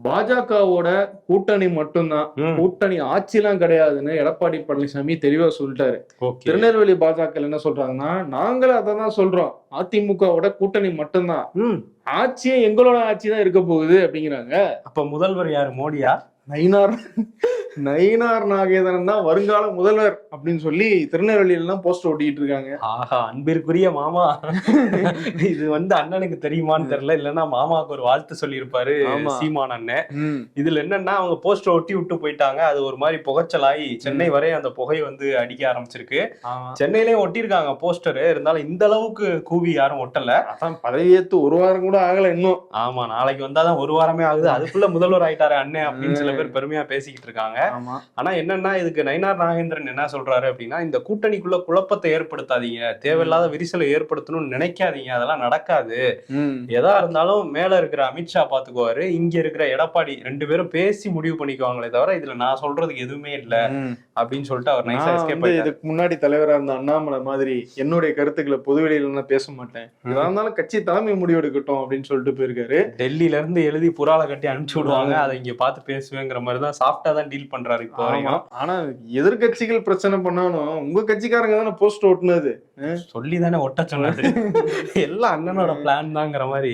பாஜகவோட கூட்டணி மட்டும்தான், ம். கூட்டணி ஆட்சிலாம் கிடையாதுன்னு எடப்பாடி பழனிசாமி தெளிவா சொல்லிட்டாரு. ஓகே. திருநெல்வேலி பாஜக என்ன சொல்றாங்கன்னா, நாங்களும் அதான் சொல்றோம். அதிமுகவோட கூட்டணி மட்டும்தான், ம். ஆட்சியே எங்களோட ஆட்சி தான் இருக்க போகுது அப்படிங்கிறாங்க. அப்ப முதல்வர் யாரு, மோடியா? நயினார் நயினார் நாகேந்திரன் தான் வருங்கால முதல்வர் அப்படின்னு சொல்லி திருநெல்வேலியில எல்லாம் போஸ்டர் ஒட்டிட்டு இருக்காங்க. ஆஹா, அன்பிற்குரிய மாமா. இது அண்ணனுக்கு தெரியுமான்னு தெரியல, இல்லன்னா மாமாவுக்கு ஒரு வாழ்த்து சொல்லி இருப்பாரு ஆமா. சீமான் அண்ணன். ம். இதுல என்னன்னா, அவங்க போஸ்டர் ஒட்டி விட்டு போயிட்டாங்க. அது ஒரு மாதிரி புகைச்சலாகி சென்னை வரை அந்த புகை அடிக்க ஆரம்பிச்சிருக்கு. ஆமா. சென்னையிலயும் ஒட்டியிருக்காங்க போஸ்டர். இருந்தாலும் இந்த அளவுக்கு கூவி யாரும் ஒட்டல. அதான் பதவியேத்து ஒரு வாரம் கூட ஆகல இன்னும். ஆமா, நாளைக்கு வந்தாதான் ஒரு வாரமே ஆகுது, அதுக்குள்ள முதல்வர் ஆயிட்டாரு அண்ணன் அப்படின்னு சில பேர் பெருமையா பேசிக்கிட்டு இருக்காங்க. ஆமா. ஆனா என்னன்னா, இதுக்கு நயினார் நாகேந்திரன் என்ன சொல்றாரு அப்படின்னா, இந்த கூட்டணிக்குள்ள குழப்பத்தை ஏற்படுத்தாதீங்க, தேவையில்லாத விரிசலை ஏற்படுத்தணும்னு நினைக்காதீங்க, அதெல்லாம் நடக்காது. எதா இருந்தாலும் மேல இருக்கிற அமித்ஷா பாத்துக்குவாரு, இங்க இருக்கிற எடப்பாடி 2 பேரும் பேசி முடிவு பண்ணிக்குவாங்களே தவிர இதுல நான் சொல்றதுக்கு எதுவுமே இல்ல அப்படின்னு சொல்லிட்டு அவர் நைஸா எஸ்கேப் ஆயிட்டாரு. இதுக்கு முன்னாடி தலைவரா இருந்த அண்ணாமலை மாதிரி என்னுடைய கருத்துக்களை பொதுவெளியில பேச மாட்டேன், எதா இருந்தாலும் கட்சி தலைமை முடிவு எடுக்கட்டும் அப்படின்னு சொல்லிட்டு போயிருக்காரு. டெல்லியில இருந்து எழுதி புறால கட்டி அனுப்பிச்சு விடுவாங்க, அதை இங்க பார்த்து பேசுவேங்கிற மாதிரி தான் சாஃப்டா தான் டீல் பண்றாரு இப்போ வரைக்கும். ஆனா எதிர்கட்சிகள் பிரச்சனை பண்ணாலும் உங்க கட்சிக்காரங்க தானே போஸ்ட் ஓட்டுனது, சொல்லி தானே ஒட்ட சொன்னது. எல்லாம் அண்ணனோட பிளான் தாங்கிற மாதிரி.